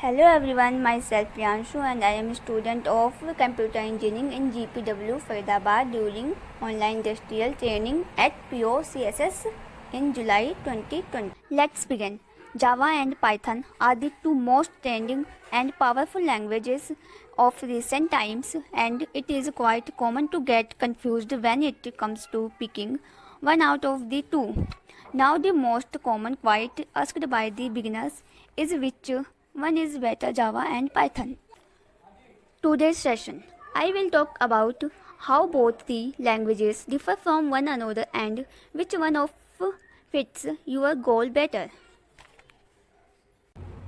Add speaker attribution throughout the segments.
Speaker 1: Hello everyone, myself Priyanshu and I am a student of Computer Engineering in GPW Faridabad during online industrial training at POCSS in July 2020. Let's begin. Java and Python are the two most trending and powerful languages of recent times, and it is quite common to get confused when it comes to picking one out of the two. Now the most common quite asked by the beginners is which one is better, Java and Python. Today's session, I will talk about how both the languages differ from one another and which one of fits your goal better.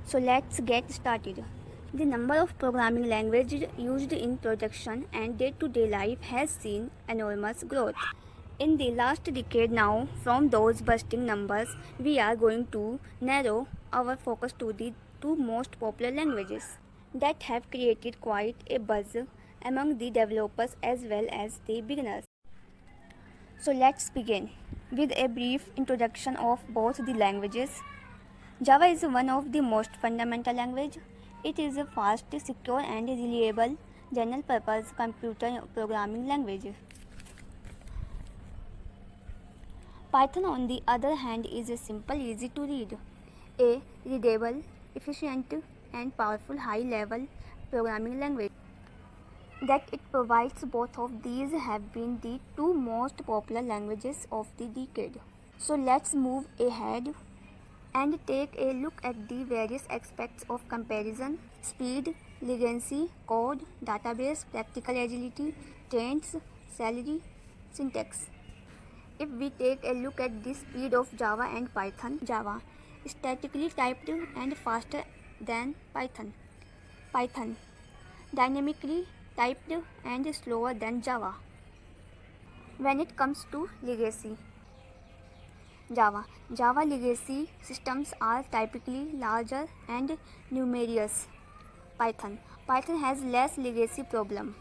Speaker 1: So let's get started. The number of programming languages used in production and day-to-day life has seen enormous growth. In the last decade now, from those bursting numbers, we are going to narrow our focus to the two most popular languages that have created quite a buzz among the developers as well as the beginners. So let's begin with a brief introduction of both the languages. Java is one of the most fundamental language. It is a fast, secure and reliable general purpose computer programming language. Python on the other hand is a simple, easy to read, a readable, efficient and powerful high-level programming language. That it provides both of these have been the two most popular languages of the decade. So let's move ahead and take a look at the various aspects of comparison: speed, legacy, code, database, practical agility, trends, salary, syntax. If we take a look at the speed of Java and Python, Java statically typed and faster than Python. Python dynamically typed and slower than Java. When it comes to legacy, Java legacy systems are typically larger and numerous. Python has less legacy problem.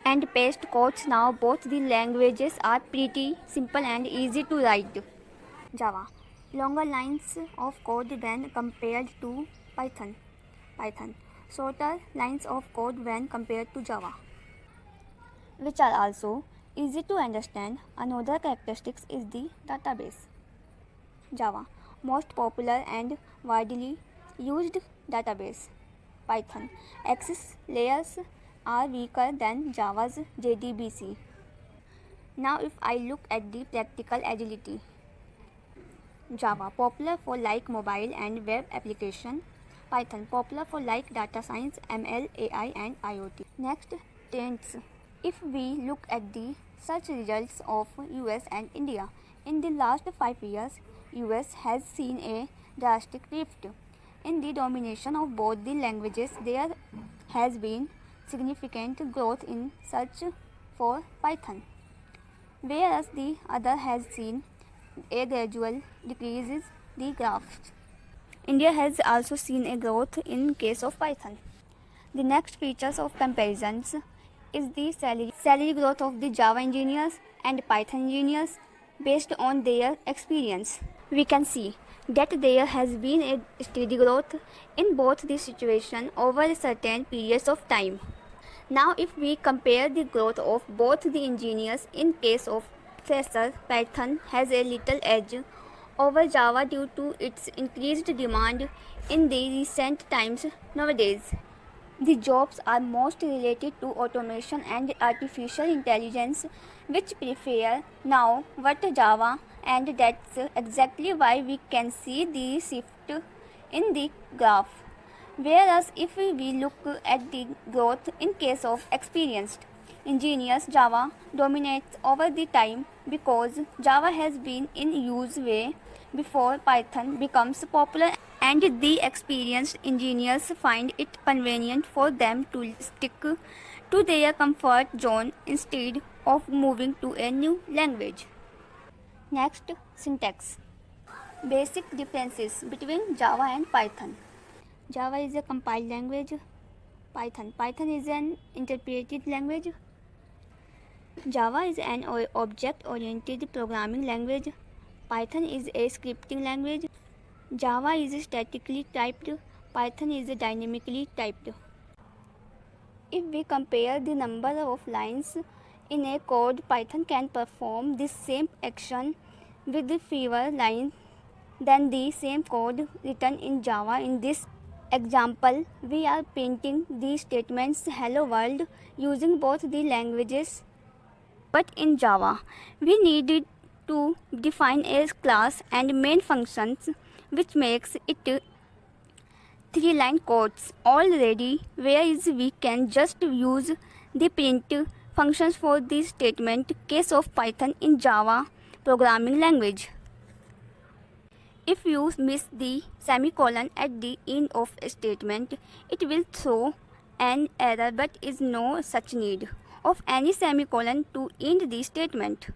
Speaker 1: And paste codes. Now both the languages are pretty simple and easy to write. Java longer lines of code when compared to Python. Shorter lines of code when compared to Java, which are also easy to understand. Another characteristic is the database. Java most popular and widely used database. Python access layers are weaker than Java's JDBC. Now if I look at the practical agility, Java popular for like mobile and web application, Python popular for like data science, ML, AI and IoT. Next, trends. If we look at the search results of US and India, in the last 5 years, US has seen a drastic shift in the domination of both the languages. There has been significant growth in search for Python, whereas the other has seen a gradual decrease in the graphs. India has also seen a growth in case of Python. The next features of comparisons is the salary growth of the Java engineers and Python engineers based on their experience. We can see that there has been a steady growth in both the situation over certain periods of time. Now if we compare the growth of both the engineers, in case of fresher, Python has a little edge over Java due to its increased demand in the recent times. Nowadays, the jobs are most related to automation and artificial intelligence, which prefer now what Java, and that's exactly why we can see the shift in the graph. Whereas if we look at the growth in case of experienced engineers, Java dominates over the time because Java has been in use way before Python becomes popular, and the experienced engineers find it convenient for them to stick to their comfort zone instead of moving to a new language. Next, syntax. Basic differences between Java and Python. Java is a compiled language. Python is an interpreted language. Java is an object-oriented programming language. Python is a scripting language. Java is statically typed. Python is dynamically typed. If we compare the number of lines in a code, Python can perform the same action with fewer lines than the same code written in Java. In this example, we are printing the statements hello world using both the languages. But in Java, we needed to define a class and main functions, which makes it three-line codes already, whereas we can just use the print functions for this statement case of Python in Java programming language. If you miss the semicolon at the end of a statement, it will throw an error, but is no such need of any semicolon to end the statement.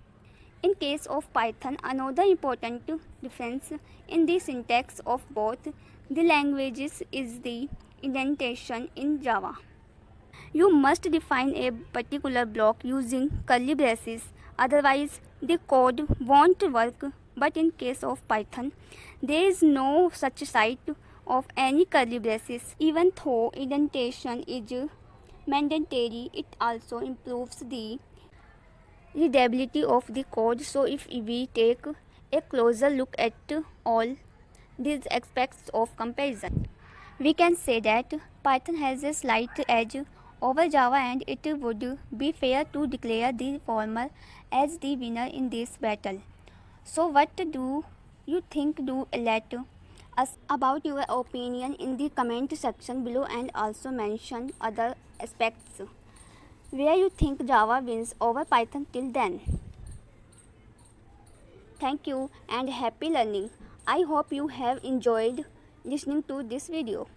Speaker 1: In case of Python, another important difference in the syntax of both the languages is the indentation in Java. You must define a particular block using curly braces, otherwise the code won't work. But in case of Python, there is no such sight of any curly braces. Even though indentation is mandatory, it also improves the readability of the code. So if we take a closer look at all these aspects of comparison, we can say that Python has a slight edge over Java, and it would be fair to declare the former as the winner in this battle. So what do you think? Do let us about your opinion in the comment section below, and also mention other aspects where you think Java wins over Python. Till then, thank you and happy learning. I hope you have enjoyed listening to this video.